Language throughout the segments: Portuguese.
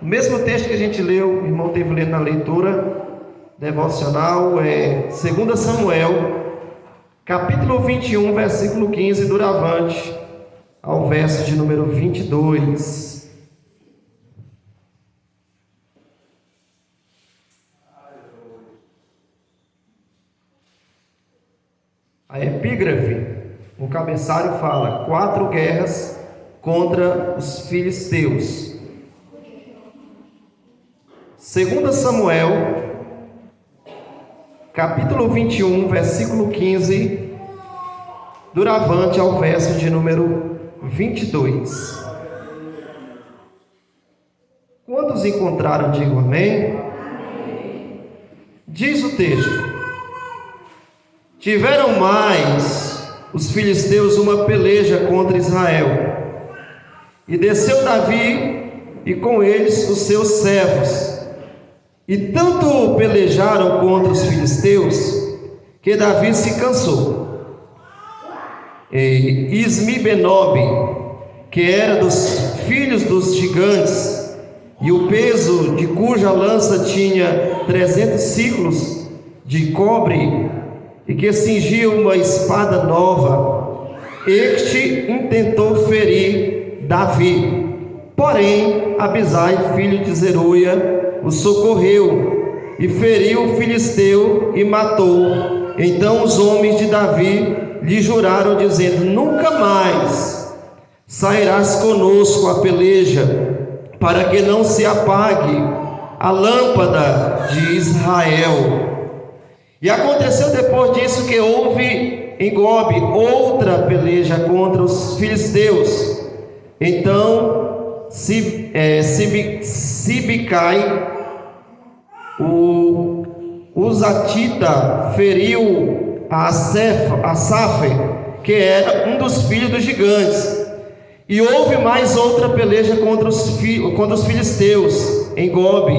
O mesmo texto que a gente leu, o irmão teve lendo na leitura devocional, é 2 Samuel, capítulo 21, versículo 15, duravante ao verso de número 22. A epígrafe, o cabeçalho fala: 4 guerras contra os filisteus. 2 Samuel, capítulo 21, versículo 15, duravante ao verso de número 22. Quantos encontraram, digam amém? Diz o texto: tiveram mais os filisteus uma peleja contra Israel, e desceu Davi e com eles os seus servos, e tanto pelejaram contra os filisteus, que Davi se cansou. E Ismi-Benob, que era dos filhos dos gigantes, e o peso de cuja lança tinha 300 ciclos de cobre, e que cingia uma espada nova, este intentou ferir Davi. Porém, Abisai, filho de Zeruia, o socorreu, e feriu o filisteu e matou. Então os homens de Davi lhe juraram, dizendo: nunca mais sairás conosco a peleja, para que não se apague a lâmpada de Israel. E aconteceu depois disso que houve em Gobe outra peleja contra os filisteus. Então Sibicai, o Uzatita, feriu a Asaf, que era um dos filhos dos gigantes. E houve mais outra peleja contra os filisteus em Gobe.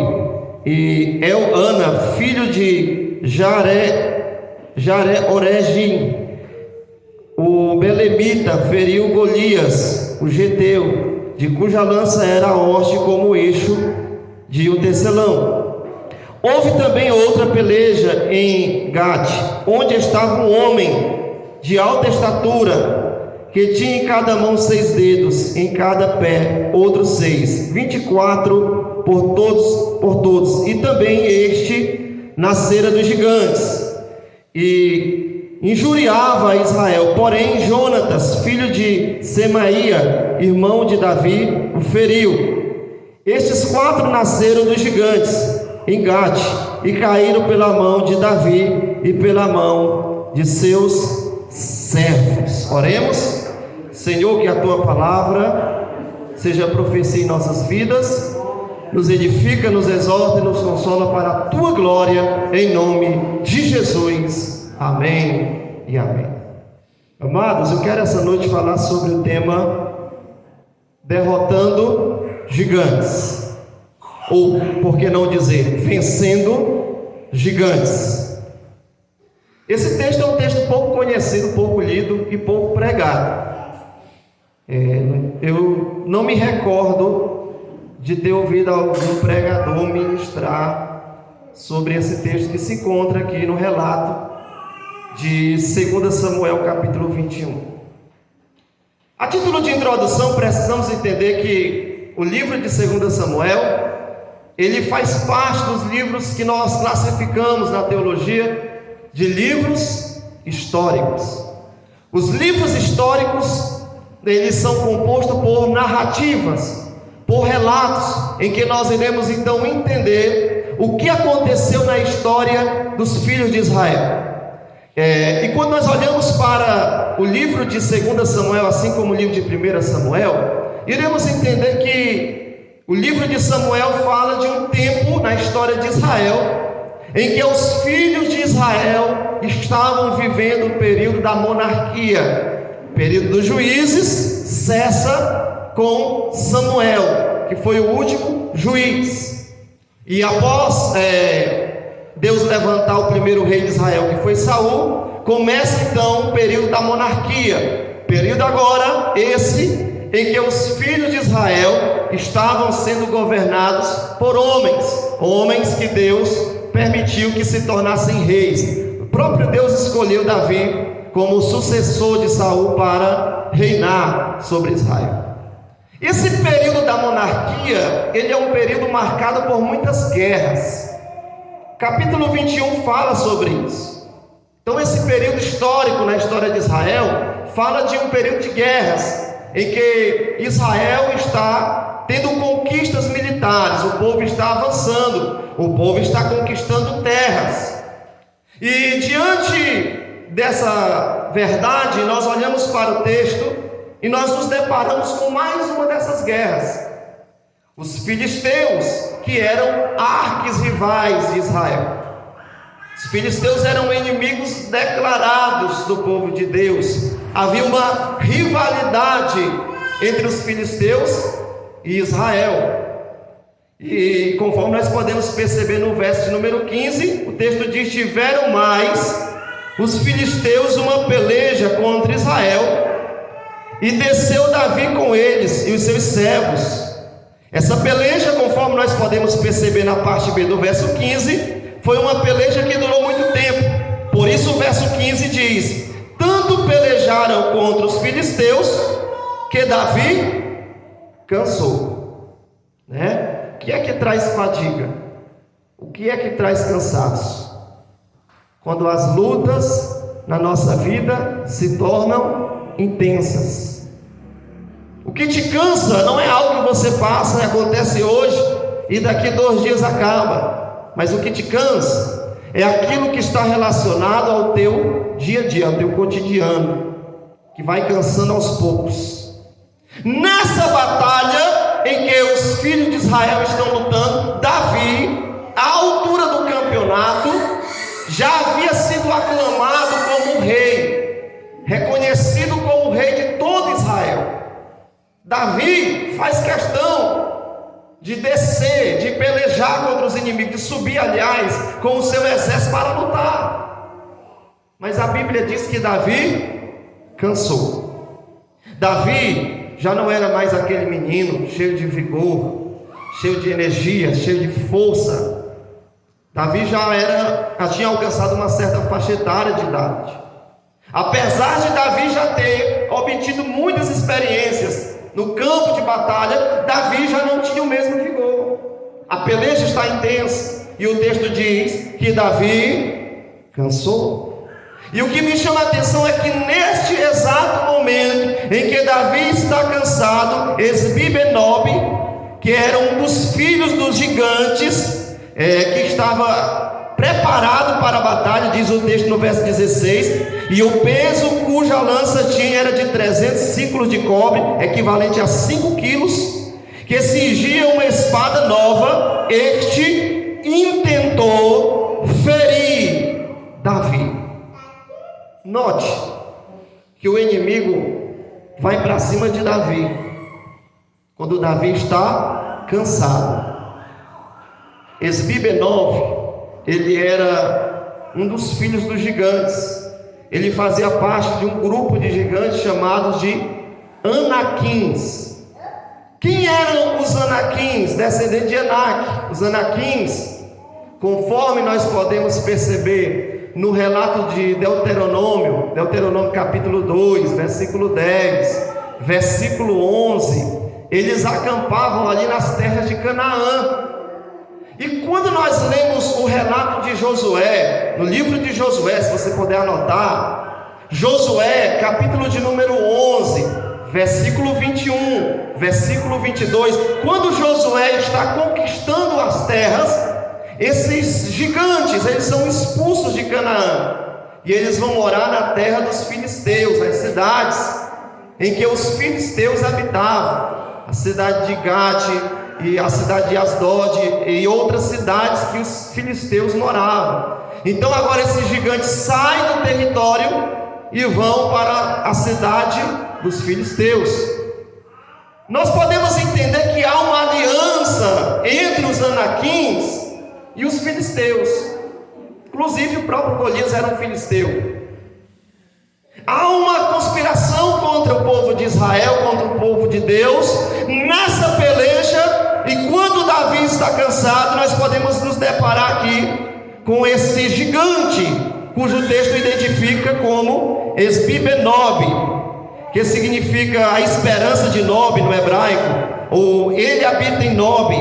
E Elana, filho de Jaré-Oregim, o Belemita, feriu Golias, o geteu, de cuja lança era a hoste como o eixo de um tecelão. Houve também outra peleja em Gate, onde estava um homem de alta estatura, que tinha em cada mão 6 dedos, em cada pé outros 6, 24 por todos, e também este nascera dos gigantes, e injuriava a Israel. Porém Jonatas, filho de Semaia, irmão de Davi, o feriu. Estes 4 nasceram dos gigantes em Gate, e caíram pela mão de Davi e pela mão de seus servos. Oremos. Senhor, que a tua palavra seja profecia em nossas vidas, nos edifica, nos exorta e nos consola para a tua glória, em nome de Jesus. Amém e amém. Amados, eu quero essa noite falar sobre o tema derrotando gigantes, ou por que não dizer, vencendo gigantes. Esse texto é um texto pouco conhecido, pouco lido e pouco pregado. Eu não me recordo de ter ouvido algum pregador ministrar sobre esse texto que se encontra aqui no relato de 2 Samuel capítulo 21. A título de introdução, precisamos entender que o livro de 2 Samuel, ele faz parte dos livros que nós classificamos na teologia de livros históricos. Os livros históricos, eles são compostos por narrativas, por relatos, em que nós iremos então entender o que aconteceu na história dos filhos de Israel. E quando nós olhamos para o livro de 2 Samuel, assim como o livro de 1 Samuel, iremos entender que o livro de Samuel fala de um tempo na história de Israel, em que os filhos de Israel estavam vivendo o período da monarquia. O período dos juízes cessa com Samuel, que foi o último juiz. E após Deus levantar o primeiro rei de Israel, que foi Saul, começa então o período da monarquia. Período agora esse em que os filhos de Israel estavam sendo governados por homens que Deus permitiu que se tornassem reis. O próprio Deus escolheu Davi como sucessor de Saul para reinar sobre Israel. Esse período da monarquia, ele é um período marcado por muitas guerras. Capítulo 21 fala sobre isso. Então esse período histórico na história de Israel fala de um período de guerras, em que Israel está tendo conquistas militares, o povo está avançando, o povo está conquistando terras. E diante dessa verdade, nós olhamos para o texto e nós nos deparamos com mais uma dessas guerras. Os filisteus, que eram arquirrivais de Israel. Os filisteus eram inimigos declarados do povo de Deus. Havia uma rivalidade entre os filisteus e Israel. E conforme nós podemos perceber no verso de número 15, o texto diz: tiveram mais os filisteus uma peleja contra Israel, e desceu Davi com eles e os seus servos. Essa peleja, conforme nós podemos perceber na parte B do verso 15, foi uma peleja que durou muito tempo. Por isso o verso 15 diz: tanto pelejaram contra os filisteus que Davi cansou. O que é que traz fadiga? O que é que traz cansaço? Quando as lutas na nossa vida se tornam intensas. O que te cansa não é algo que você passa e acontece hoje e daqui 2 dias acaba. Mas o que te cansa é aquilo que está relacionado ao teu dia a dia, ao teu cotidiano, que vai cansando aos poucos. Nessa batalha em que os filhos de Israel estão lutando, Davi, à altura do campeonato, já havia sido aclamado como rei, reconhecido como rei de todo Israel. Davi faz questão de descer, de pelejar contra os inimigos, de subir, aliás, com o seu exército para lutar. Mas a Bíblia diz que Davi cansou. Davi já não era mais aquele menino cheio de vigor, cheio de energia, cheio de força. Davi já tinha alcançado uma certa faixa etária de idade. Apesar de Davi já ter obtido muitas experiências no campo de batalha, Davi já não tinha o mesmo vigor. A peleja está intensa, e o texto diz que Davi cansou. E o que me chama a atenção é que neste exato momento em que Davi está cansado, Esbi-Benob, que era um dos filhos dos gigantes, que estava preparado para a batalha, diz o texto no verso 16, e o peso cuja lança tinha era de 300 ciclos de cobre, equivalente a 5 quilos, que cingia uma espada nova. Este intentou ferir Davi. Note que o inimigo vai para cima de Davi quando Davi está cansado. Esbi-Benob, ele era um dos filhos dos gigantes. Ele fazia parte de um grupo de gigantes chamados de Anaquins. Quem eram os Anaquins? Descendentes de Anak. Os Anaquins, conforme nós podemos perceber no relato de Deuteronômio capítulo 2, versículo 10, versículo 11, eles acampavam ali nas terras de Canaã. E quando nós lemos o relato de Josué, no livro de Josué, se você puder anotar, Josué, capítulo de número 11, versículo 21, versículo 22, quando Josué está conquistando as terras, esses gigantes, eles são expulsos de Canaã, e eles vão morar na terra dos filisteus, nas cidades em que os filisteus habitavam, a cidade de Gate, e a cidade de Asdod e outras cidades que os filisteus moravam. Então agora esses gigantes saem do território e vão para a cidade dos filisteus. Nós podemos entender que há uma aliança entre os Anaquins e os filisteus. Inclusive o próprio Golias era um filisteu. Há uma conspiração contra o povo de Israel, contra o povo de Deus, nessa peleja, e quando Davi está cansado, nós podemos nos deparar aqui com esse gigante, cujo texto identifica como Esbi-Benob, que significa a esperança de Nob no hebraico, ou ele habita em Nob.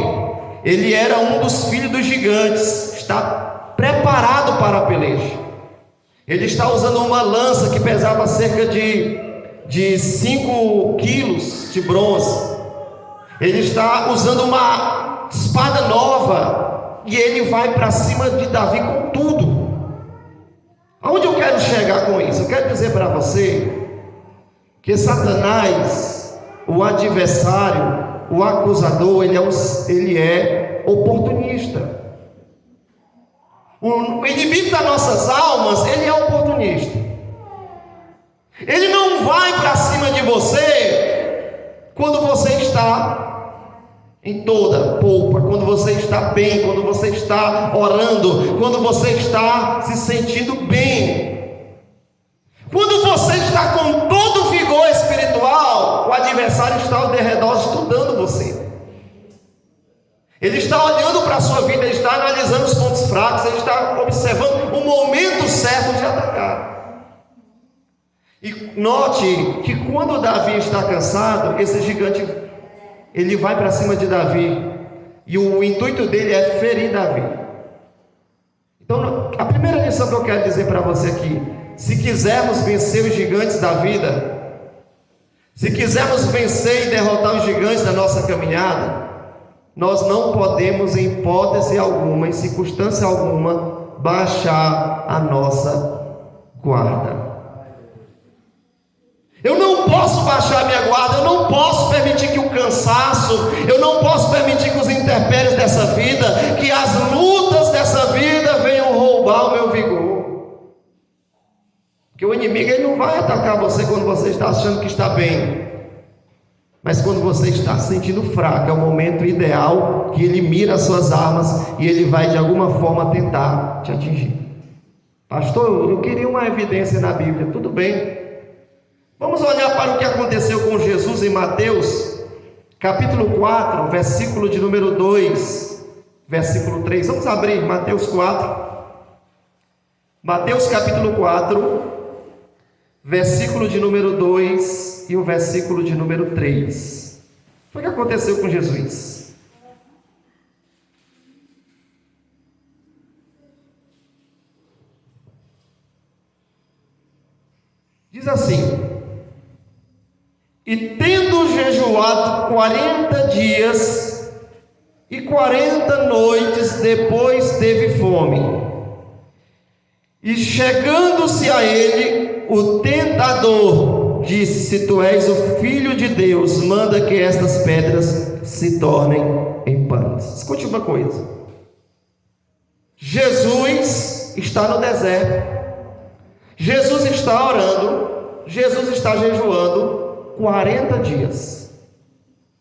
Ele era um dos filhos dos gigantes, está preparado para a peleja. Ele está usando uma lança que pesava cerca de 5 quilos de bronze. Ele está usando uma espada nova, e ele vai para cima de Davi com tudo. Aonde eu quero chegar com isso? Eu quero dizer para você que Satanás, o adversário, o acusador, ele é oportunista. O inimigo das nossas almas, ele é oportunista. Ele não vai para cima de você quando você está em toda polpa, quando você está bem, quando você está orando, quando você está se sentindo bem. Quando você está com todo o vigor espiritual, o adversário está ao derredor estudando você. Ele está olhando para a sua vida, ele está analisando os pontos fracos, ele está observando o momento certo de atacar. E note que quando Davi está cansado, esse gigante, ele vai para cima de Davi, e o intuito dele é ferir Davi. Então, a primeira lição que eu quero dizer para você aqui: se quisermos vencer os gigantes da vida, se quisermos vencer e derrotar os gigantes da nossa caminhada, nós não podemos, em hipótese alguma, em circunstância alguma, baixar a nossa guarda. Eu não posso baixar a minha guarda, eu não posso permitir que o cansaço, eu não posso permitir que os intempéries dessa vida, que as lutas dessa vida venham roubar o meu vigor. Porque o inimigo, ele não vai atacar você quando você está achando que está bem. Mas quando você está se sentindo fraco, é o momento ideal que ele mira as suas armas e ele vai de alguma forma tentar te atingir. Pastor, eu queria uma evidência na Bíblia. Tudo bem. Vamos olhar para o que aconteceu com Jesus em Mateus, capítulo 4, versículo de número 2, versículo 3. Vamos abrir Mateus 4. Mateus capítulo 4. Versículo de número 2 e o versículo de número 3. Foi o que aconteceu com Jesus. Diz assim: e tendo jejuado 40 dias e 40 noites, depois teve fome. E chegando-se a ele, o tentador disse: se tu és o Filho de Deus, manda que estas pedras se tornem em pães. Escute uma coisa: Jesus está no deserto, Jesus está orando, Jesus está jejuando 40 dias.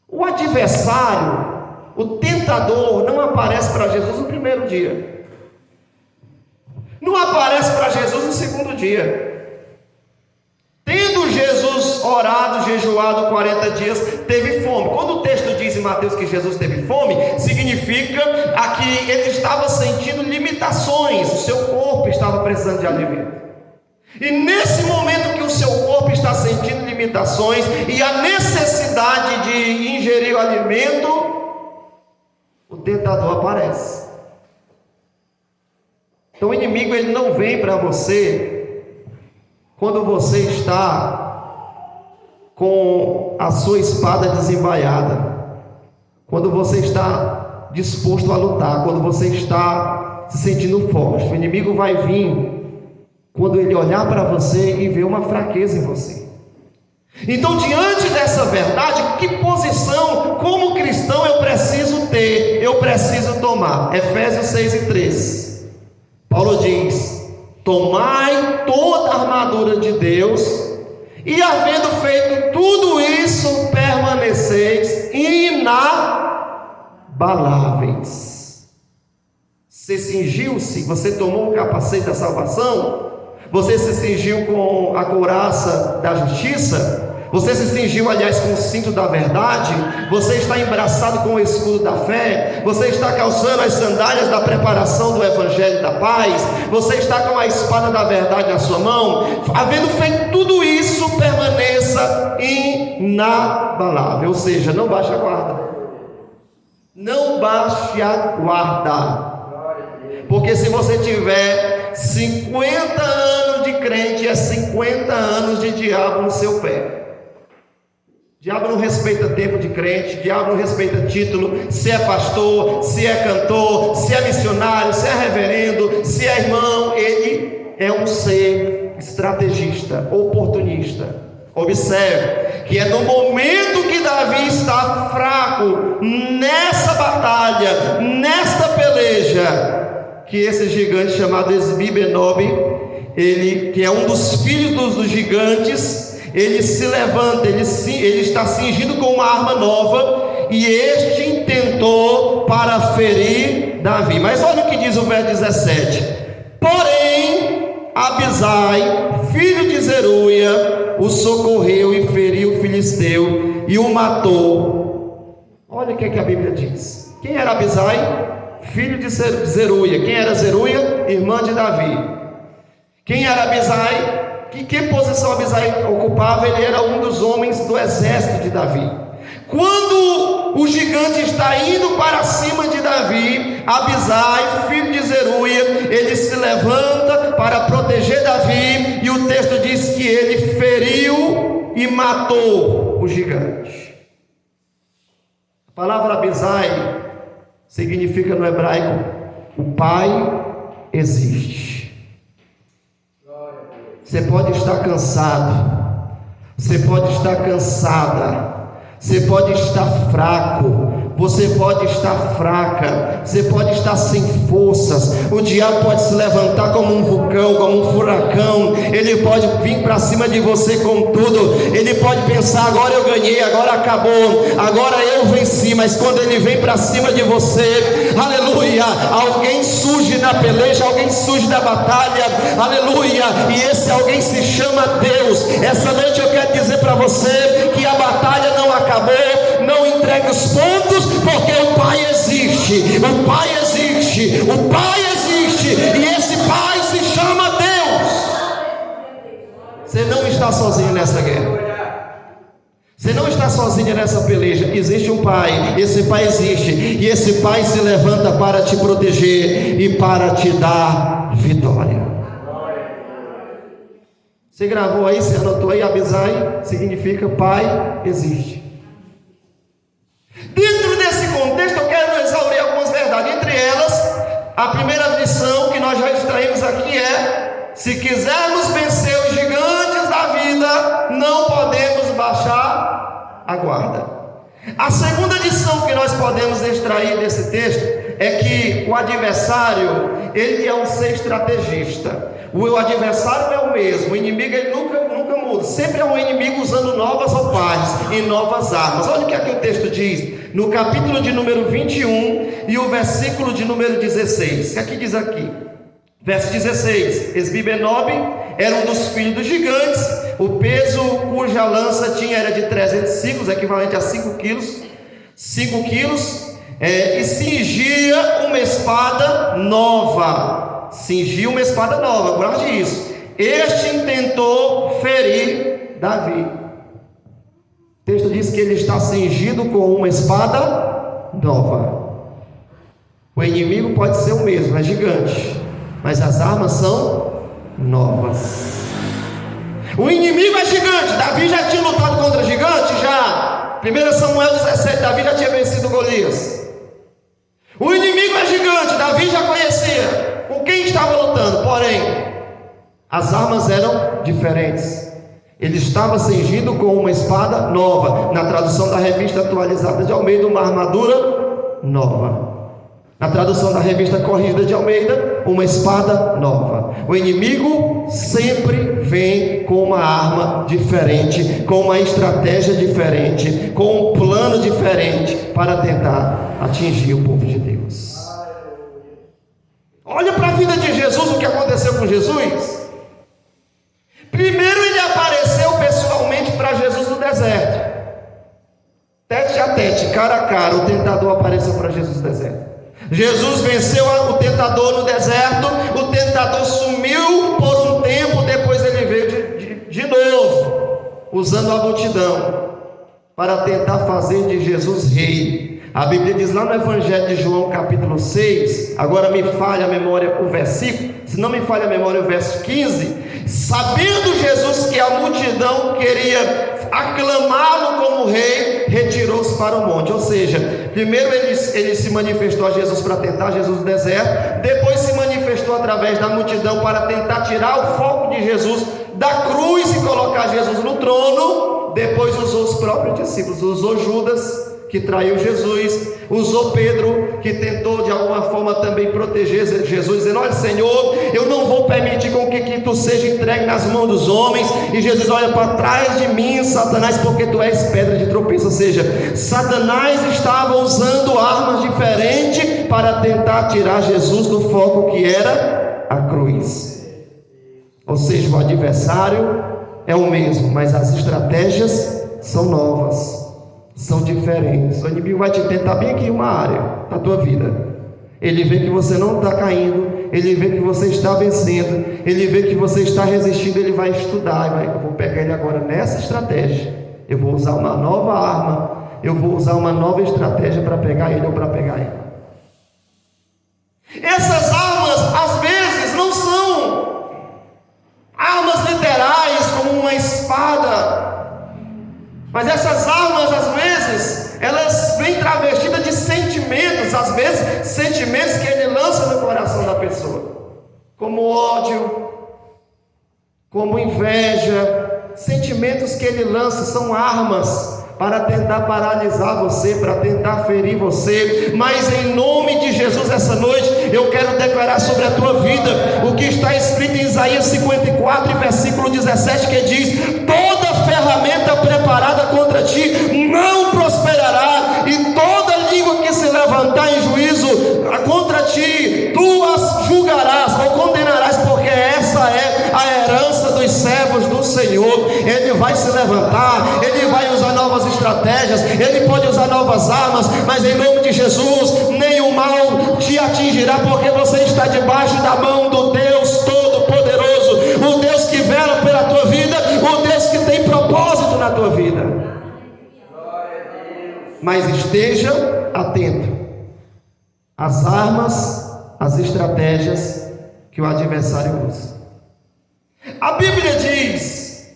O adversário, o tentador, não aparece para Jesus no primeiro dia, não aparece para Jesus no segundo dia. Tendo Jesus orado, jejuado 40 dias, teve fome. Quando o texto diz em Mateus que Jesus teve fome, significa que ele estava sentindo limitações, o seu corpo estava precisando de alimento. E nesse momento que o seu corpo está sentindo limitações e a necessidade de ingerir o alimento, o tentador aparece. Então o inimigo, ele não vem para você quando você está com a sua espada desembaiada, quando você está disposto a lutar, quando você está se sentindo forte. O inimigo vai vir quando ele olhar para você e ver uma fraqueza em você. Então, diante dessa verdade, que posição como cristão eu preciso ter, eu preciso tomar? Efésios 6:3. Paulo diz: tomai toda a armadura de Deus, e havendo feito tudo isso, permaneceis inabaláveis. Você cingiu-se, você tomou o capacete da salvação, Você se cingiu com a couraça da justiça? Você se cingiu, aliás, com o cinto da verdade? Você está embraçado com o escudo da fé? Você está calçando as sandálias da preparação do evangelho da paz? Você está com a espada da verdade na sua mão? Havendo feito tudo isso, permaneça inabalável. Ou seja, não baixe a guarda. Não baixe a guarda. Porque se você tiver 50 anos de crente, é 50 anos de diabo no seu pé. Diabo não respeita tempo de crente, diabo não respeita título, se é pastor, se é cantor, se é missionário, se é reverendo, se é irmão. Ele é um ser estrategista, oportunista. Observe que é no momento que Davi está fraco, nessa batalha, nesta peleja, que esse gigante chamado Esbi-Benob, ele que é um dos filhos dos gigantes, ele se levanta, ele está cingido com uma arma nova, e este intentou para ferir Davi. Mas olha o que diz o verso 17: porém Abisai, filho de Zeruia, o socorreu e feriu o filisteu e o matou. Olha o que a Bíblia diz. Quem era Abisai? Filho de Zeruia. Quem era Zeruia? Irmã de Davi. Quem era Abisai? Que posição Abisai ocupava? Ele era um dos homens do exército de Davi. Quando o gigante está indo para cima de Davi, Abisai, filho de Zeruia, ele se levanta para proteger Davi, e o texto diz que ele feriu e matou o gigante. A palavra Abisai significa no hebraico: o pai existe. Você pode estar cansado, você pode estar cansada, você pode estar fraco, você pode estar fraca, você pode estar sem forças. O diabo pode se levantar como um vulcão, como um furacão. Ele pode vir para cima de você com tudo. Ele pode pensar: agora eu ganhei, agora acabou, agora eu venci. Mas quando ele vem para cima de você, aleluia, alguém surge na peleja, alguém surge na batalha, aleluia, e esse alguém se chama Deus. Essa noite eu quero dizer para você que a batalha não acabou. Não entregue os pontos, porque o Pai existe. O Pai existe. O Pai existe. E esse Pai se chama Deus. Você não está sozinho nessa guerra. Você não está sozinho nessa peleja. Existe um Pai. Esse Pai existe. E esse Pai se levanta para te proteger e para te dar vitória. Você gravou aí? Você anotou aí? Abisai significa Pai existe. Dentro desse contexto, eu quero exaurir algumas verdades. Entre elas, a primeira lição que nós já extraímos aqui é: se quisermos vencer os gigantes da vida, não podemos baixar a guarda. A segunda lição que nós podemos extrair desse texto é que o adversário, ele é um ser estrategista. O adversário é o mesmo, o inimigo ele nunca muda, sempre é um inimigo usando novas roupagens e novas armas. Olha o que aqui o texto diz, no capítulo de número 21 e o versículo de número 16. O que aqui diz aqui? Verso 16: Esbi-Benob era um dos filhos dos gigantes, o peso cuja lança tinha era de 300 ciclos, equivalente a 5 quilos, e cingia uma espada nova. Cingiu uma espada nova, guarde isso. Este intentou ferir Davi. O texto diz que ele está cingido com uma espada nova. O inimigo pode ser o mesmo, é gigante, mas as armas são novas. O inimigo é gigante. Davi já tinha lutado contra gigante, já. 1 Samuel 17, Davi já tinha vencido Golias. O inimigo é gigante, Davi já conhecia com quem estava lutando, porém as armas eram diferentes. Ele estava cingido com uma espada nova. Na tradução da revista atualizada de Almeida, uma armadura nova. Na tradução da revista corrigida de Almeida, uma espada nova. O inimigo sempre vem com uma arma diferente, com uma estratégia diferente, com um plano diferente para tentar atingir o povo de Deus. Olha para a vida de Jesus, o que aconteceu com Jesus. Primeiro ele apareceu pessoalmente para Jesus no deserto. Tete a tete, cara a cara, o tentador apareceu para Jesus no deserto. Jesus venceu o tentador no deserto, o tentador sumiu por um tempo, depois ele veio de novo, usando a multidão, para tentar fazer de Jesus rei. A Bíblia diz lá no Evangelho de João capítulo 6, agora me falha a memória o versículo, se não me falha a memória o verso 15, sabendo Jesus que a multidão queria aclamá-lo como rei, retirou-se para o monte. Ou seja, primeiro ele se manifestou a Jesus para tentar Jesus no deserto, depois se manifestou através da multidão para tentar tirar o foco de Jesus da cruz e colocar Jesus no trono. Depois usou os próprios discípulos, usou Judas, que traiu Jesus, usou Pedro, que tentou de alguma forma também proteger Jesus, dizendo: olha, Senhor, eu não vou permitir com que tu seja entregue nas mãos dos homens. E Jesus: olha para trás de mim, Satanás, porque tu és pedra de tropeço. Ou seja, Satanás estava usando armas diferentes para tentar tirar Jesus do foco que era a cruz. Ou seja, o adversário é o mesmo, mas as estratégias são novas, são diferentes. O inimigo vai te tentar bem aqui em uma área da tua vida. Ele vê que você não está caindo, ele vê que você está vencendo, ele vê que você está resistindo, ele vai estudar, eu vou pegar ele agora nessa estratégia, eu vou usar uma nova arma, eu vou usar uma nova estratégia para pegar ele ou para pegar ela. Essas armas às vezes não são armas literais como uma espada, mas essas armas às vezes elas vêm travestidas de sentimentos, às vezes sentimentos que ele lança no coração da pessoa, como ódio, como inveja. Sentimentos que ele lança são armas para tentar paralisar você, para tentar ferir você. Mas em nome de Jesus, essa noite eu quero declarar sobre a tua vida o que está escrito em Isaías 54, versículo 17, que diz: toda ferramenta preparada contra ti não prosperará, e toda língua que se levantar em juízo contra ti, tu as julgarás ou condenarás, porque essa é a herança dos servos do Senhor. Ele vai se levantar, ele vai usar novas estratégias, ele pode usar novas armas, mas em nome de Jesus, nenhum mal te atingirá, porque você está debaixo da mão do Deus Todo-Poderoso, o Deus que vela pela tua vida, o Deus que tem propósito na tua vida. Mas esteja atento às armas, às estratégias que o adversário usa. A Bíblia diz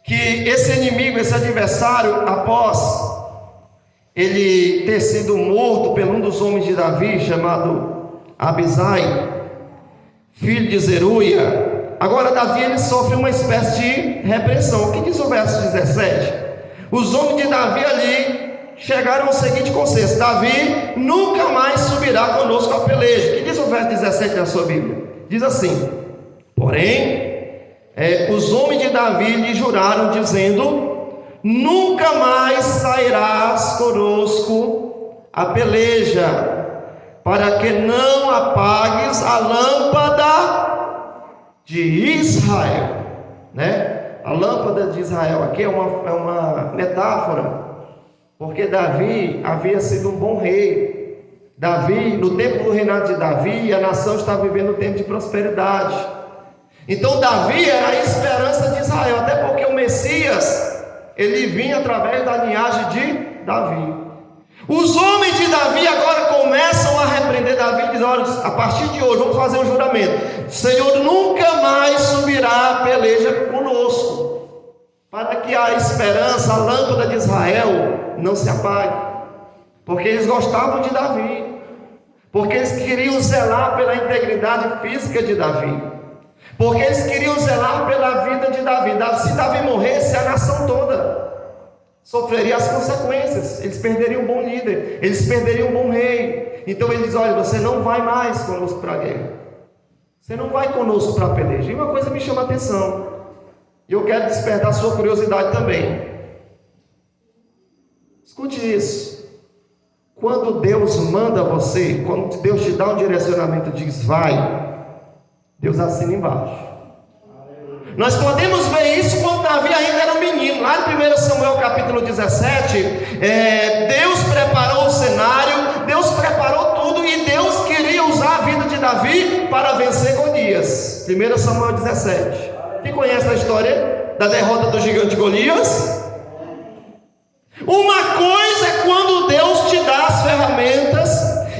que esse inimigo, esse adversário, após ele ter sido morto por um dos homens de Davi, chamado Abisai, filho de Zeruia, agora Davi ele sofre uma espécie de repreensão. O que diz o verso 17? Os homens de Davi ali chegaram ao seguinte consenso: Davi nunca mais subirá conosco a peleja. O que diz o verso 17 da sua Bíblia? Diz assim: porém, os homens de Davi lhe juraram, dizendo: nunca mais sairás conosco a peleja, para que não apagues a lâmpada de Israel, né? A lâmpada de Israel aqui é uma metáfora, porque Davi havia sido um bom rei. Davi, no tempo do reinado de Davi, a nação estava vivendo um tempo de prosperidade. Então Davi era a esperança de Israel, até porque o Messias, ele vinha através da linhagem de Davi. Os homens de Davi agora começam a repreender Davi e dizem: olha, a partir de hoje vamos fazer um juramento, Senhor nunca mais subirá a peleja conosco, para que a esperança, a lâmpada de Israel não se apague, porque eles gostavam de Davi, porque eles queriam zelar pela integridade física de Davi, porque eles queriam zelar pela vida de Davi. Se Davi morresse, a nação toda sofreria as consequências. Eles perderiam um bom líder, eles perderiam um bom rei. Então ele diz: olha, você não vai mais conosco para a guerra, você não vai conosco para a peleja. E uma coisa me chama a atenção, e eu quero despertar a sua curiosidade também. Escute isso: quando Deus manda você, quando Deus te dá um direcionamento, diz vai, Deus assina embaixo. Nós podemos ver isso quando Davi ainda era um menino. Lá em 1 Samuel capítulo 17, Deus preparou o cenário, Deus preparou tudo, e Deus queria usar a vida de Davi para vencer Golias. 1 Samuel 17. Quem conhece a história da derrota do gigante Golias? Uma coisa é quando Deus te dá as ferramentas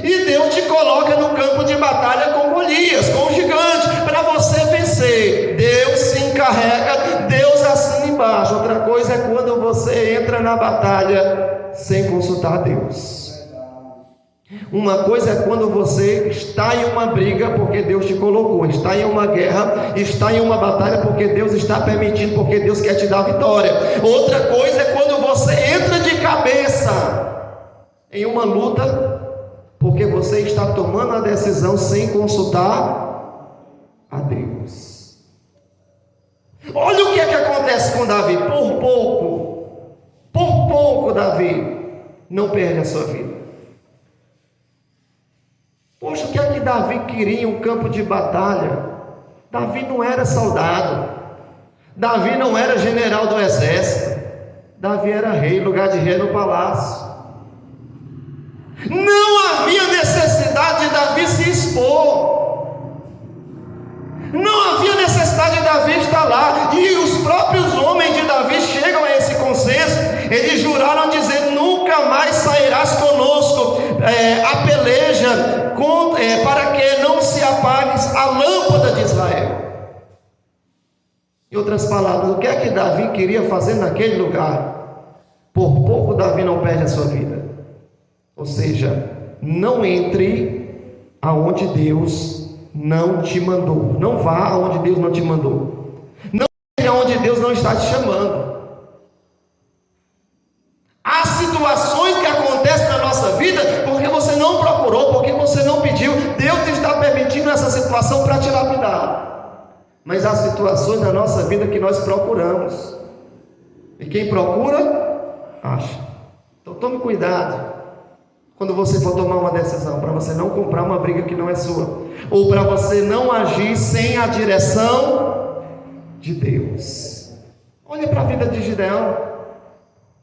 e Deus te coloca no campo de batalha com Golias, com o gigante, para você vencer. Deus se encarrega, Deus assina embaixo. Outra coisa é quando você entra na batalha sem consultar Deus. Uma coisa é quando você está em uma briga porque Deus te colocou, está em uma guerra, está em uma batalha porque Deus está permitindo, porque Deus quer te dar vitória. Outra coisa é quando você entra de cabeça em uma luta porque você está tomando a decisão sem consultar a Deus. Olha o que é que acontece com Davi. Por pouco Davi não perde a sua vida. Poxa, o que é que Davi queria em um campo de batalha? Davi não era soldado, Davi não era general do exército, Davi era rei, lugar de rei no palácio. Não havia necessidade de Davi se expor, não havia necessidade de Davi estar lá. E os próprios homens de Davi chegam a esse consenso. Eles juraram dizer: nunca mais sairás conosco a peleja, para que não se apague a lâmpada de Israel. Em outras palavras, o que é que Davi queria fazer naquele lugar? Por pouco Davi não perde a sua vida. Ou seja, não entre aonde Deus não te mandou. Não vá aonde Deus não te mandou. Não entre aonde Deus não está te chamando. Há situações que acontecem na nossa vida porque você não procurou, porque você não pediu. Deus está permitindo essa situação para te lapidar. Mas há situações na nossa vida que nós procuramos. E quem procura, acha. Então tome cuidado quando você for tomar uma decisão, para você não comprar uma briga que não é sua, ou para você não agir sem a direção de Deus. Olha para a vida de Gideão.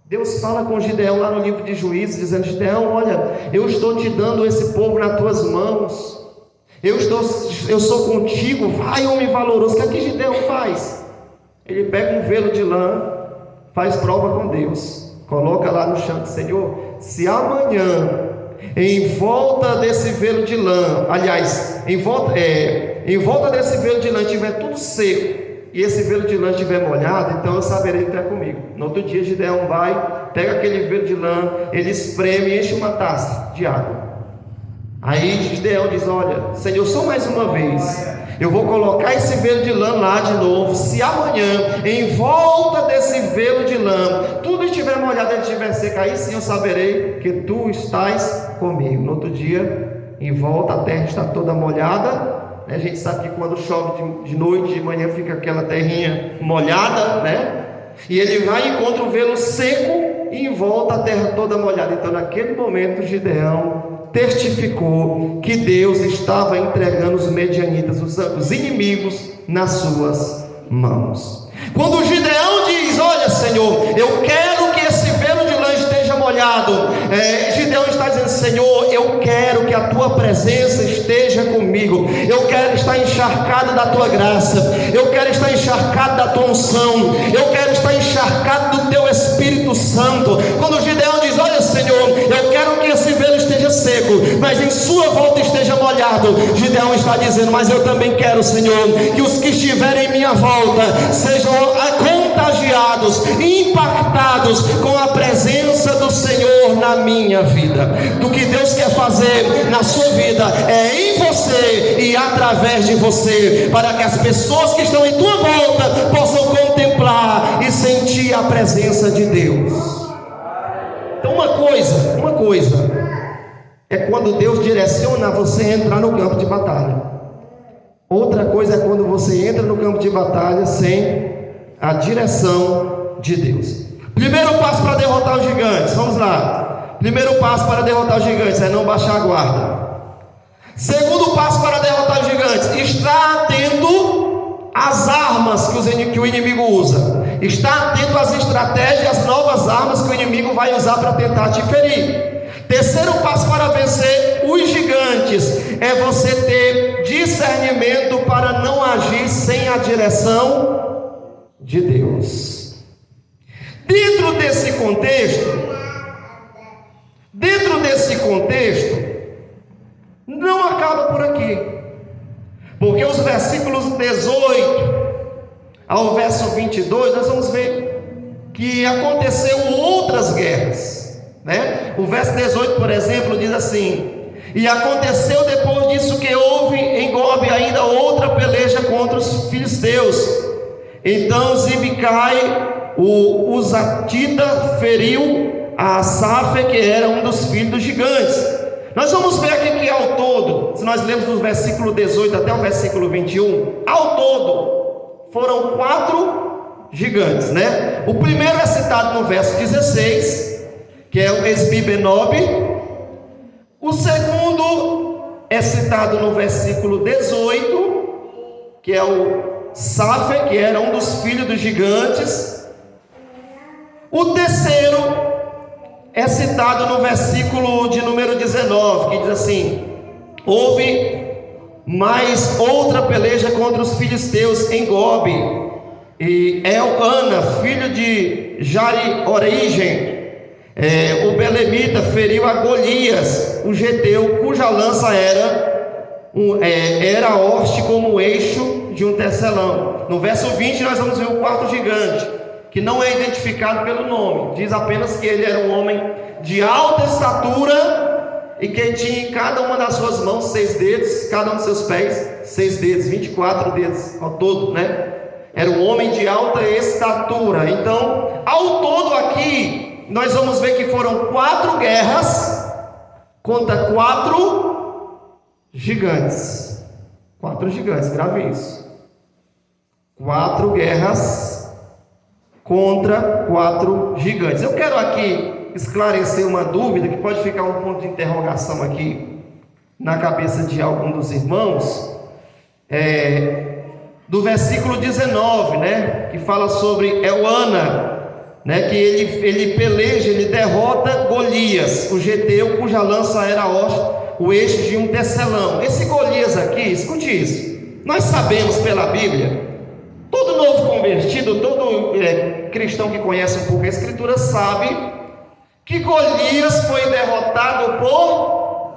Deus fala com Gideão lá no livro de Juízes, dizendo: Gideão, olha, eu estou te dando esse povo nas tuas mãos, eu sou contigo, vai, homem valoroso. O que é que Gideão faz? Ele pega um velo de lã, faz prova com Deus, coloca lá no chão, Senhor, se amanhã em volta desse velo de lã, aliás, em volta desse velo de lã tiver tudo seco, e esse velo de lã estiver molhado, então eu saberei que está comigo. No outro dia Gideão vai, pega aquele velo de lã, ele espreme e enche uma taça de água. Aí Gideão diz: olha, Senhor, só mais uma vez, eu vou colocar esse velo de lã lá de novo. Se amanhã, em volta desse velo de lã, tudo estiver molhado, ele estiver seco, aí sim eu saberei que tu estás comigo. No outro dia, em volta, a terra está toda molhada. A gente sabe que quando chove de noite, de manhã, fica aquela terrinha molhada, né? E ele vai e encontra o velo seco, e em volta a terra toda molhada. Então naquele momento Gideão testificou que Deus estava entregando os medianitas, os inimigos, nas suas mãos. Quando Gideão diz: olha, Senhor, eu quero que esse velo de lã esteja molhado, Gideão está dizendo: Senhor, eu quero que a tua presença esteja comigo, eu quero estar encharcado da tua graça, eu quero estar encharcado da tua unção, eu quero estar encharcado do teu Espírito Santo. Quando Gideão diz: olha, Senhor, eu quero que esse velo esteja seco, mas em sua volta esteja molhado, Gideão está dizendo: mas eu também quero, Senhor, que os que estiverem em minha volta sejam contagiados, impactados com a presença do Senhor na minha vida. Do que Deus quer fazer na sua vida é em você e através de você, para que as pessoas que estão em tua volta possam contemplar e sentir a presença de Deus. Então uma coisa é quando Deus direciona você a entrar no campo de batalha. Outra coisa é quando você entra no campo de batalha sem a direção de Deus. Primeiro passo para derrotar os gigantes, vamos lá. Primeiro passo para derrotar os gigantes é não baixar a guarda. Segundo passo para derrotar os gigantes: estar atento às armas que o inimigo usa. Está atento às estratégias, às novas armas que o inimigo vai usar para tentar te ferir. Terceiro passo para vencer os gigantes é você ter discernimento para não agir sem a direção de Deus. Dentro desse contexto, não acaba por aqui, porque os versículos 18 ao verso 22, nós vamos ver que aconteceu outras guerras, né? O verso 18, por exemplo, diz assim: e aconteceu depois disso que houve em Gobe ainda outra peleja contra os filisteus. Então Zibicai, o Uzatita, feriu a Asaf, que era um dos filhos dos gigantes. Nós vamos ver aqui que ao todo, se nós lemos do versículo 18 até o versículo 21, ao todo foram 4 gigantes, né? O primeiro é citado no verso 16, que é o Esbi-Benob. O segundo é citado no versículo 18, que é o Safe, que era um dos filhos dos gigantes. O terceiro é citado no versículo de número 19, que diz assim: houve mais outra peleja contra os filisteus em Gobe, e Elcana, filho de Jari-Origen, o belemita, feriu a Golias, o geteu, cuja lança era hoste como o eixo de um tecelão. No verso 20 nós vamos ver o quarto gigante, que não é identificado pelo nome, diz apenas que ele era um homem de alta estatura e que tinha em cada uma das suas mãos 6 dedos, cada um dos seus pés 6 dedos, 24 dedos ao todo, né? Era um homem de alta estatura. Então, ao todo aqui, nós vamos ver que foram 4 guerras contra 4 gigantes. 4 gigantes, grave isso. 4 guerras contra 4 gigantes. Eu quero aqui esclarecer uma dúvida que pode ficar um ponto de interrogação aqui na cabeça de algum dos irmãos, do versículo 19, né, que fala sobre Elcana, né, que ele peleja, ele derrota Golias, o geteu, cuja lança era o eixo de um tecelão. Esse Golias aqui, escute isso, nós sabemos pela Bíblia, todo novo convertido, todo cristão que conhece um pouco a Escritura sabe que Golias foi derrotado por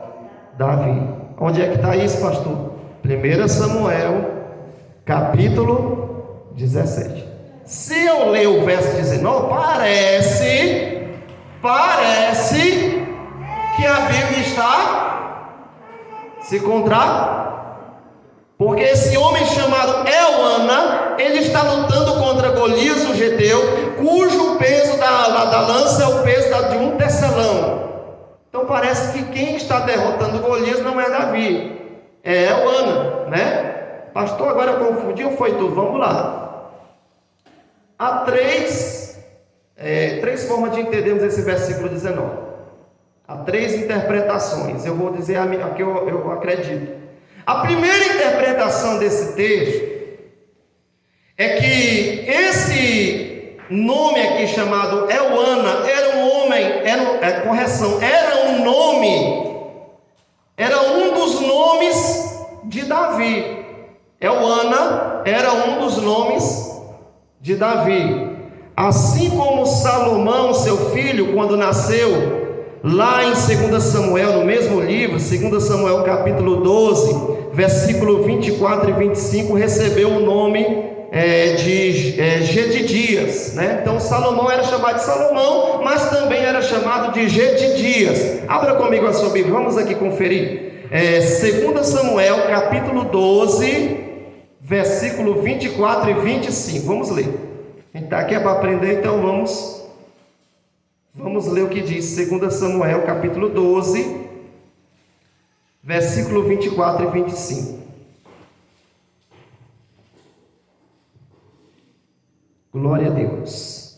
Davi. Onde é que está isso, pastor? 1 Samuel, capítulo 17. Se eu ler o verso 19, parece que a Bíblia está se porque esse homem chamado Elcana, ele está lutando contra Golias, o geteu, cujo peso da lança é o peso de um tecelão. Então parece que quem está derrotando Golias não é Davi, é Elcana, né? Pastor, agora eu confundi ou foi tudo? Vamos lá. Há três formas de entendermos esse versículo 19. Há 3 interpretações. Eu vou dizer a que eu acredito. A primeira interpretação desse texto é que esse nome aqui chamado Elcana era um homem, era um dos nomes de Davi. Elcana era um dos nomes de Davi. Assim como Salomão, seu filho, quando nasceu, lá em 2 Samuel, no mesmo livro, 2 Samuel capítulo 12, versículo 24 e 25, recebeu o nome de Gedidias, né? Então Salomão era chamado de Salomão, mas também era chamado de Gedidias. Abra comigo a sua Bíblia, vamos aqui conferir. 2 Samuel capítulo 12, versículo 24 e 25, vamos ler. A gente está aqui para aprender, então vamos ler o que diz 2 Samuel capítulo 12, versículo 24 e 25. Glória a Deus.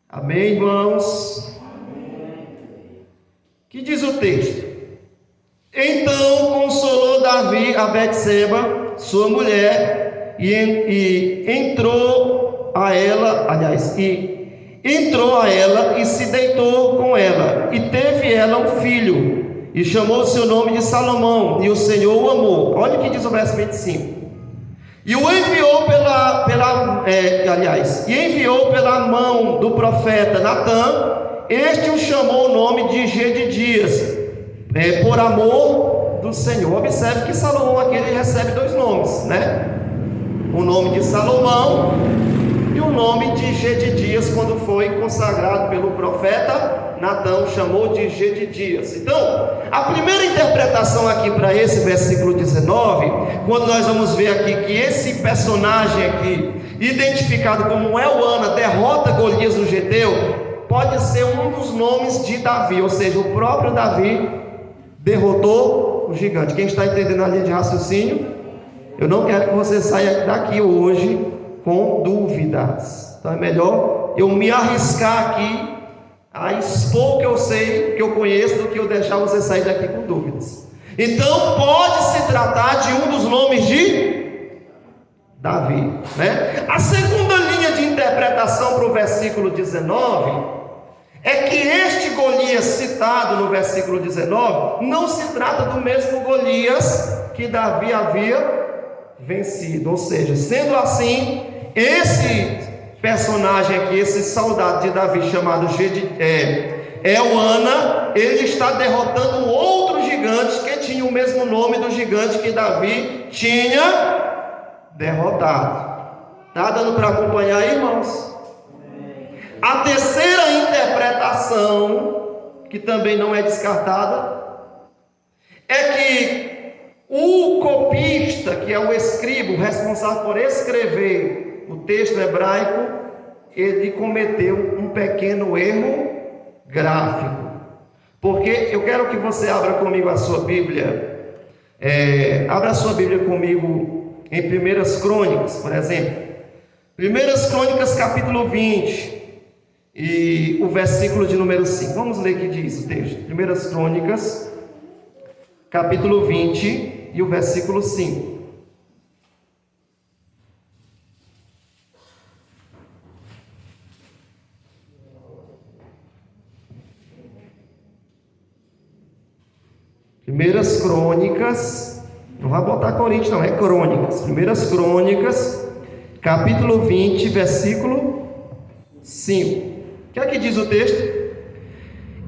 Amém, irmãos? Amém. Que diz o texto? Então consolou Davi Davi a Betseba, sua mulher, e entrou a ela e se deitou com ela, e teve ela um filho, e chamou o seu nome de Salomão, e o Senhor o amou. Olha o que diz o verso 25. E o enviou enviou pela mão do profeta Natã. Este o chamou o nome de Gedidias, por amor do Senhor. Observe que Salomão aqui ele recebe dois nomes, né? O nome de Salomão e o nome de Gedidias, quando foi consagrado pelo profeta Natã, chamou de Gedidias. Então, a primeira interpretação aqui para esse versículo 19, quando nós vamos ver aqui que esse personagem aqui, identificado como Elana, derrota Golias o Geteu, pode ser um dos nomes de Davi, ou seja, o próprio Davi derrotou o gigante. Quem está entendendo a linha de raciocínio? Eu não quero que você saia daqui hoje com dúvidas. Então é melhor eu me arriscar aqui a expor o que eu sei, o que eu conheço, do que eu deixar você sair daqui com dúvidas. Então pode se tratar de um dos nomes de Davi, né? A segunda linha de interpretação para o versículo 19 é que este Golias citado no versículo 19 não se trata do mesmo Golias que Davi havia vencido. Ou seja, sendo assim, esse personagem aqui, esse soldado de Davi chamado Elana, ele está derrotando um outro gigante que tinha o mesmo nome do gigante que Davi tinha derrotado. Está dando para acompanhar aí, irmãos? A terceira interpretação, que também não é descartada, é que o copista, que é o escriba, responsável por escrever o texto hebraico, ele cometeu um pequeno erro gráfico. Porque eu quero que você abra comigo a sua Bíblia, abra a sua Bíblia comigo em 1 Crônicas, por exemplo. 1 Crônicas capítulo 20 e o versículo de número 5. Vamos ler o que diz o texto. 1 Crônicas capítulo 20 e o versículo 5. Primeiras Crônicas, não vai botar Coríntios não, é Crônicas. Primeiras Crônicas, capítulo 20, versículo 5. O que é que diz o texto?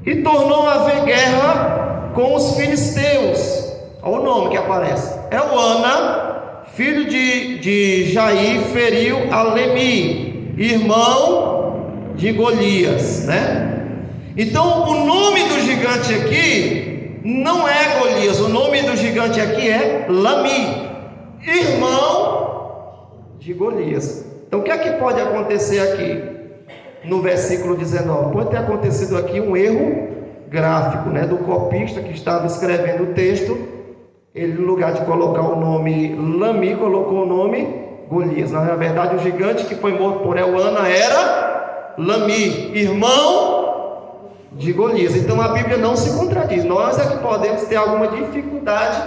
E tornou a haver guerra com os filisteus. Olha o nome que aparece. Elana, filho de Jair, feriu a Lemi, irmão de Golias, né? Então o nome do gigante aqui não é Golias, o nome do gigante aqui é Lami, irmão de Golias. Então o que é que pode acontecer aqui no versículo 19? Pode ter acontecido aqui um erro gráfico, né, do copista que estava escrevendo o texto. Ele, no lugar de colocar o nome Lami, colocou o nome Golias. Na verdade, o gigante que foi morto por Elana era Lami, irmão de Golias. Então a Bíblia não se contradiz. Nós é que podemos ter alguma dificuldade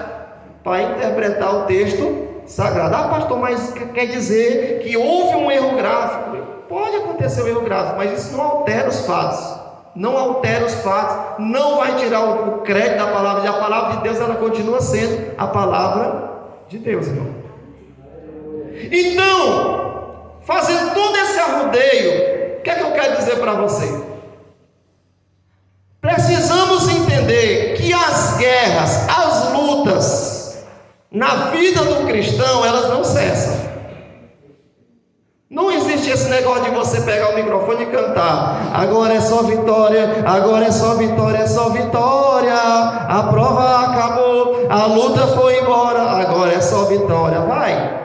para interpretar o texto sagrado. Ah, pastor, mas quer dizer que houve um erro gráfico? Pode acontecer um erro gráfico, mas isso não altera os fatos. Não altera os fatos, não vai tirar o crédito da palavra. E a palavra de Deus, ela continua sendo a palavra de Deus, irmão. Então, fazendo todo esse arrudeio, o que é que eu quero dizer para você? Precisamos entender que as guerras, as lutas na vida do cristão, elas não cessam. Não existe esse negócio de você pegar o microfone e cantar. Agora é só vitória, agora é só vitória, é só vitória. A prova acabou, a luta foi embora, agora é só vitória. Vai.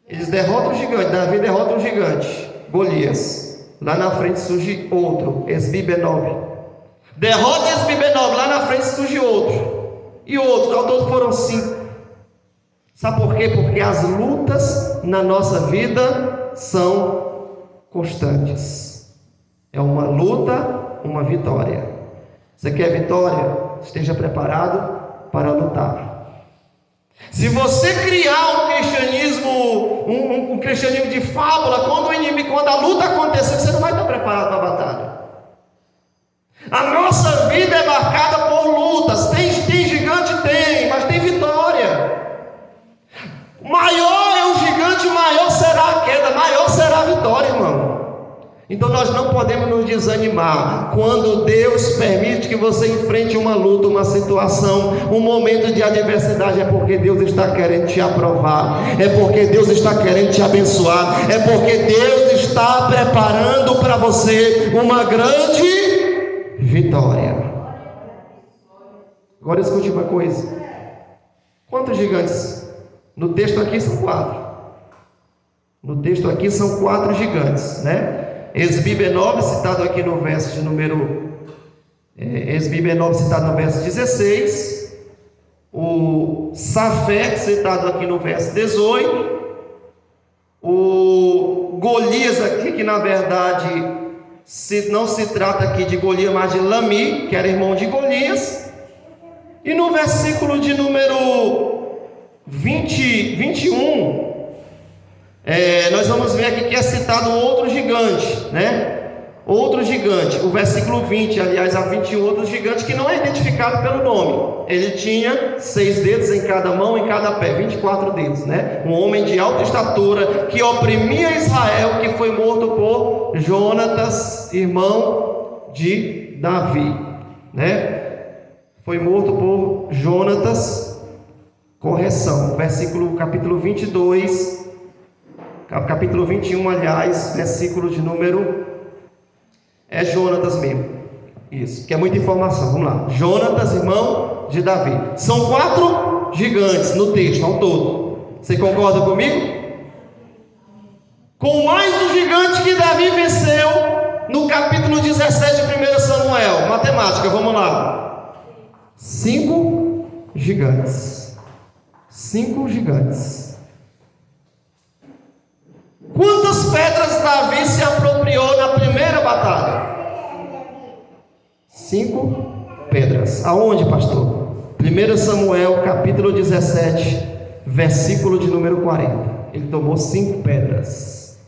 Eles derrotam o gigante, Davi derrota o gigante, Golias. Lá na frente surge outro, Esbi-Benob. Derrota Esbi-Benob, lá na frente surge outro. E outro, ao todo foram 5. Sabe por quê? Porque as lutas na nossa vida são constantes. É uma luta, uma vitória. Você quer vitória? Esteja preparado para lutar. Se você criar um cristianismo, um cristianismo de fábula, quando a luta acontecer, você não vai estar preparado para a batalha. A nossa vida é marcada por lutas. Tem gigante? Tem, mas tem vitória. Maior é o gigante, maior será a queda, maior será a vitória, irmão. Então nós não podemos nos desanimar. Quando Deus permite que você enfrente uma luta, uma situação, um momento de adversidade, é porque Deus está querendo te aprovar, é porque Deus está querendo te abençoar, é porque Deus está preparando para você uma grande vitória. Agora escute uma coisa. Quantos gigantes? No texto aqui são 4. No texto aqui são 4 gigantes, né? Esbi-Benob, citado aqui no verso de número Esbi-Benob, citado no verso 16. O Safé, citado aqui no verso 18. O Golias aqui, que na verdade não se trata aqui de Golias, mas de Lami, que era irmão de Golias. E no versículo de número 21, nós vamos ver aqui que é citado outro gigante, né? Outro gigante, o versículo 20, aliás, há 21 outros gigantes que não é identificado pelo nome. Ele tinha 6 dedos em cada mão, em cada pé, 24 dedos, né? Um homem de alta estatura que oprimia Israel, que foi morto por Jonatas, irmão de Davi, né? Foi morto por Jonatas, correção, capítulo 22, capítulo 21, aliás, versículo de número, Jonatas mesmo, isso, que é muita informação, vamos lá. Jonatas, irmão de Davi. São 4 gigantes no texto, ao todo. Você concorda comigo? Com mais um gigante que Davi venceu no capítulo 17 de 1 Samuel. Matemática, vamos lá. 5 gigantes. 5 gigantes. Quantas pedras Davi se apropriou na primeira batalha? 5 pedras. Aonde, pastor? 1 Samuel, capítulo 17, versículo de número 40. Ele tomou 5 pedras.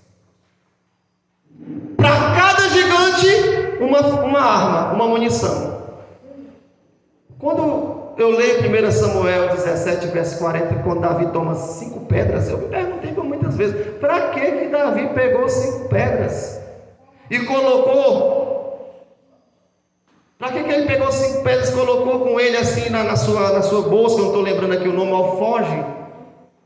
Para cada gigante, uma arma, uma munição. Quando eu leio 1 Samuel 17, verso 40, quando Davi toma 5 pedras, eu me perguntei por muitas vezes, para que Davi pegou 5 pedras e colocou? Para que ele pegou 5 pedras e colocou com ele assim na sua bolsa? Eu não estou lembrando aqui o nome, alforge.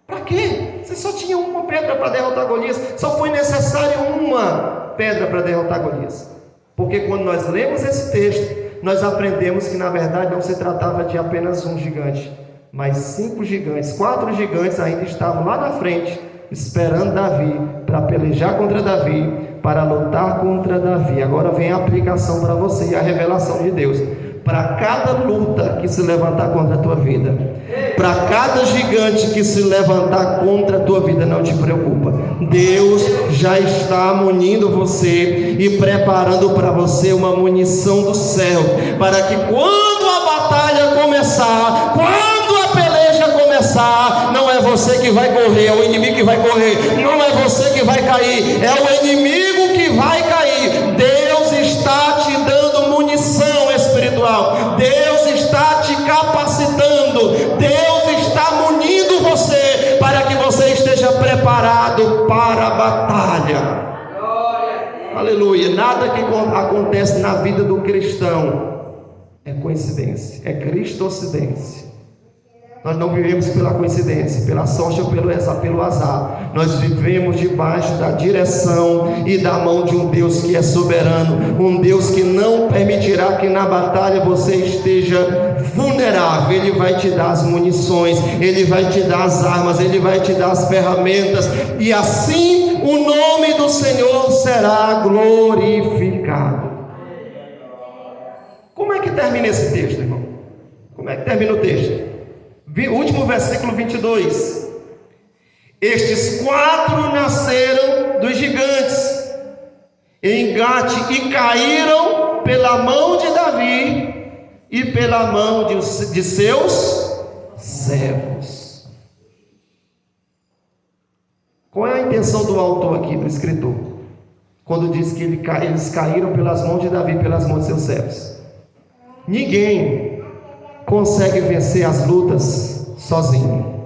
Para quê? Você só tinha uma pedra para derrotar Golias, só foi necessário uma pedra para derrotar Golias. Porque quando nós lemos esse texto, nós aprendemos que na verdade não se tratava de apenas um gigante, mas 5 gigantes. 4 gigantes ainda estavam lá na frente, esperando Davi, para pelejar contra Davi, para lutar contra Davi. Agora vem a aplicação para você e a revelação de Deus. Para cada luta que se levantar contra a tua vida, para cada gigante que se levantar contra a tua vida, não te preocupa. Deus já está munindo você e preparando para você uma munição do céu, para que quando a batalha começar, quando a peleja começar, não é você que vai correr, é o inimigo que vai correr, não é você que vai cair, é o inimigo que vai cair. Deus está te dando munição espiritual, Deus está te capacitando, Deus está munindo você para que você esteja preparado para a batalha. Aleluia. Nada que acontece na vida do cristão é coincidência, é cristocidência. Nós não vivemos pela coincidência, pela sorte ou pelo azar. Nós vivemos debaixo da direção e da mão de um Deus que é soberano, um Deus que não permitirá que na batalha você esteja vulnerável. Ele vai te dar as munições, Ele vai te dar as armas, Ele vai te dar as ferramentas, e assim o nome do Senhor será glorificado. Como é que termina esse texto, irmão? Como é que termina o texto? Último versículo 22. Estes 4 nasceram dos gigantes em Gate e caíram pela mão de Davi e pela mão de seus servos. Qual é a intenção do autor aqui, do escritor? Quando diz que eles caíram pelas mãos de Davi, pelas mãos de seus servos. Ninguém consegue vencer as lutas sozinho.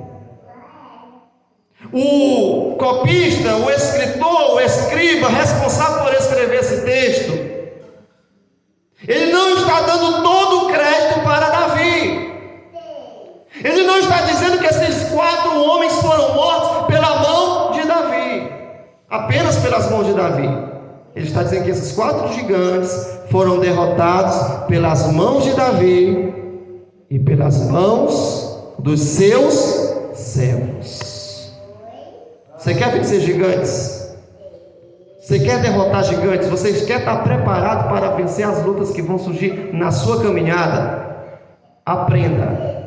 O copista, o escritor, o escriba, responsável por escrever esse texto, ele não está dando todo o crédito para Davi. Ele não está dizendo que esses 4 homens foram mortos pela mão de Davi, apenas pelas mãos de Davi. Ele está dizendo que esses 4 gigantes foram derrotados pelas mãos de Davi e pelas mãos dos seus servos. Você quer vencer gigantes? Você quer derrotar gigantes? Você quer estar preparado para vencer as lutas que vão surgir na sua caminhada? Aprenda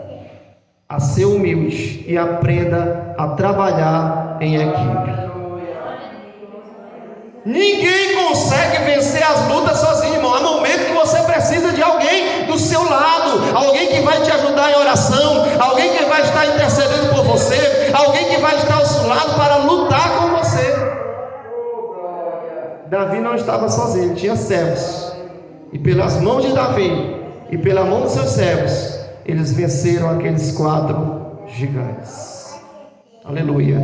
a ser humilde e aprenda a trabalhar em equipe. Ninguém consegue vencer as lutas sozinho, irmão. Há momento que você precisa de alguém do seu lado, alguém que vai te ajudar em oração, alguém que vai estar intercedendo por você, alguém que vai estar ao seu lado para lutar com você. Davi não estava sozinho, ele tinha servos, e pelas mãos de Davi e pela mão dos seus servos, eles venceram aqueles 4 gigantes. Aleluia.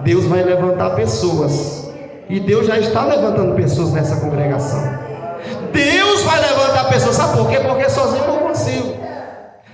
Deus vai levantar pessoas, e Deus já está levantando pessoas nessa congregação. Deus vai levantar pessoas, sabe por quê? Porque sozinho eu não consigo.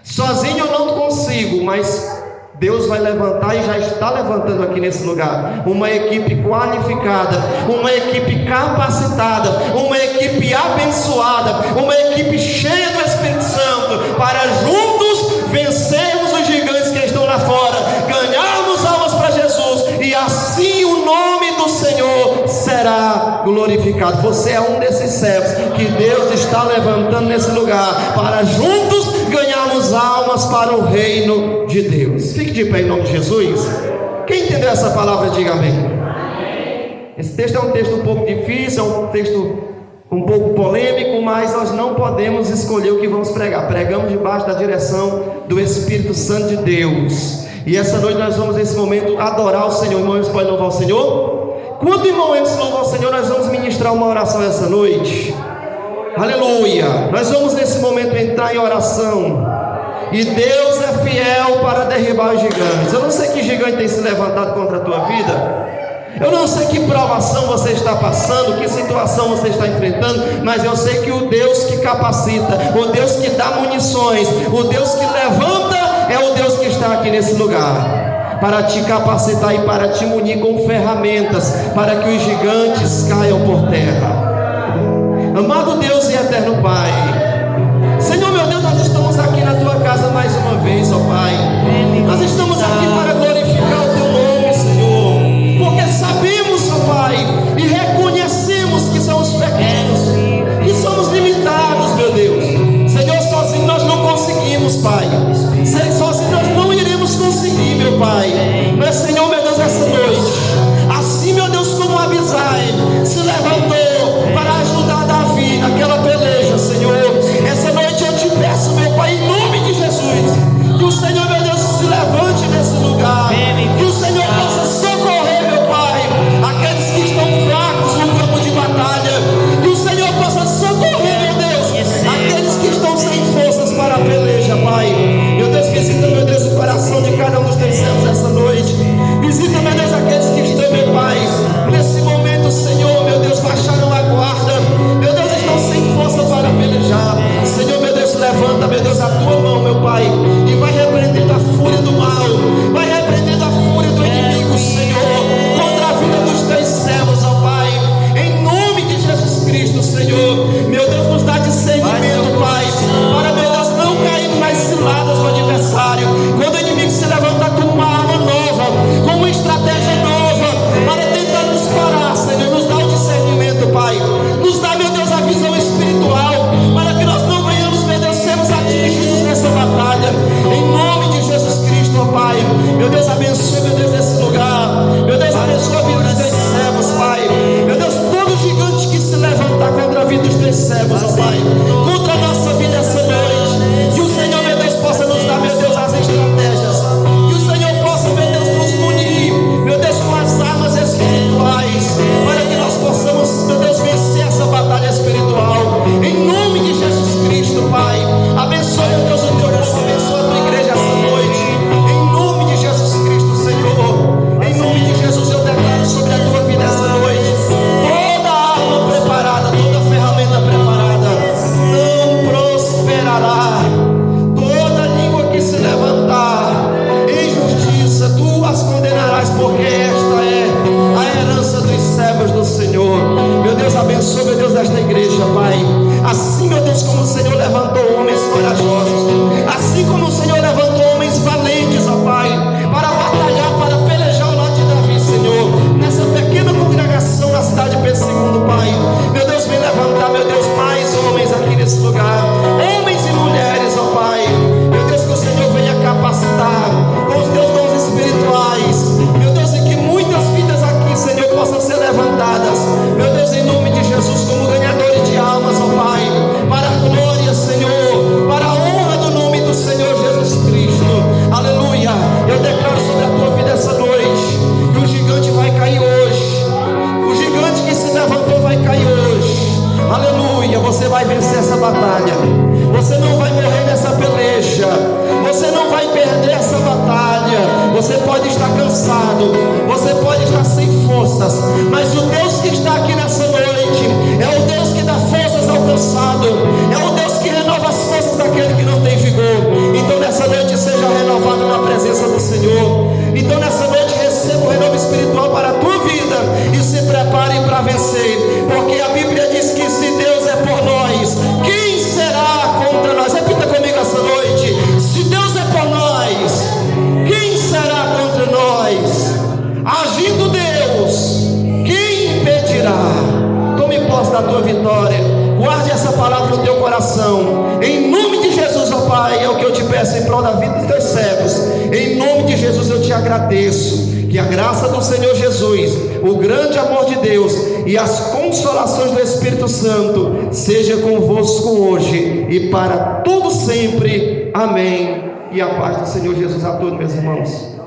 Sozinho eu não consigo, mas Deus vai levantar e já está levantando aqui nesse lugar uma equipe qualificada, uma equipe capacitada, uma equipe abençoada, uma equipe cheia do Espírito Santo, para juntos vencermos os gigantes que estão lá fora, ganharmos almas para Jesus, e assim o nome do Senhor será glorificado. Você é um desses servos que Deus está levantando nesse lugar, para juntos ganharmos almas para o reino de Deus. Fique de pé em nome de Jesus. Quem entendeu essa palavra, diga amém. Esse texto é um texto um pouco difícil, é um texto um pouco polêmico, mas nós não podemos escolher o que vamos pregar. Pregamos debaixo da direção do Espírito Santo de Deus. E essa noite nós vamos nesse momento adorar o Senhor. Irmãos, pode louvar o Senhor? Quando irmãos louvam o Senhor, nós vamos ministrar uma oração essa noite. Aleluia. Nós vamos nesse momento entrar em oração, e Deus é fiel para derribar os gigantes. Eu não sei que gigante tem se levantado contra a tua vida, eu não sei que provação você está passando, que situação você está enfrentando, mas eu sei que o Deus que capacita, o Deus que dá munições, o Deus que levanta, é o Deus que está aqui nesse lugar, para te capacitar e para te munir com ferramentas, para que os gigantes caiam por terra. Amado Deus e eterno Pai, Senhor meu Deus, nós estamos aqui na tua casa mais uma vez, ó Pai. Nós estamos aqui para glorificar o teu nome, Senhor, porque sabemos, ó Pai, e reconhecemos que somos pequenos, que somos limitados, meu Deus. Senhor, sozinho nós não conseguimos, Pai. Sozinho nós não iremos conseguir, meu Pai. Mas, Senhor, meu Deus, essa noite, assim, meu Deus, como Abisai se levantou para ajudar Davi naquela peleja, Senhor, essa noite eu te peço, meu Pai, em nome de Jesus, que o Senhor, meu Deus, se levante nesse lugar, que o Senhor possa socorrer, meu Pai, aqueles que estão fracos no campo de batalha, que o Senhor possa socorrer, meu Deus, aqueles que estão sem forças para a peleja, Pai. Meu Deus, visita, meu Deus, o coração de cada um dos teus servos essa noite. Visita, meu Deus, aqueles que estão, meu Pai, nesse momento, Senhor, meu Deus, baixaram a guarda, meu Deus, estão sem força para pelejar. Senhor, meu Deus, levanta, meu Deus, a tua mão, meu Pai, e vai repreendendo a fúria do mal, vai repreendendo a fúria do inimigo, Senhor, contra a vida dos teus servos, ó Pai, em nome de Jesus Cristo, Senhor. Meu Deus, nos dá discernimento, Pai, para, meu Deus, não cair mais cilada Você pode estar cansado, você pode estar sem forças, mas o Deus que está aqui nessa noite é o Deus que dá forças ao cansado, é o Deus que renova as forças daquele que não tem vigor. Então nessa noite seja renovado na presença do Senhor. Então nessa noite receba o renovo espiritual para a tua vida e se prepare para vencer, porque a Bíblia diz que se Deus é por nós, quem será contra nós? Repita comigo essa noite: se Deus é por nós, quem será contra nós? Agindo Deus, quem impedirá? Tome posse da tua vitória, guarde essa palavra no teu coração, em nome de Jesus, ó Pai. É o que eu te peço em prol da vida dos teus servos. Em nome de Jesus eu te agradeço. Que a graça do Senhor Jesus, o grande amor de Deus e as consolações do Espírito Santo seja convosco hoje e para todo sempre. Amém. E a paz do Senhor Jesus a todos, meus irmãos.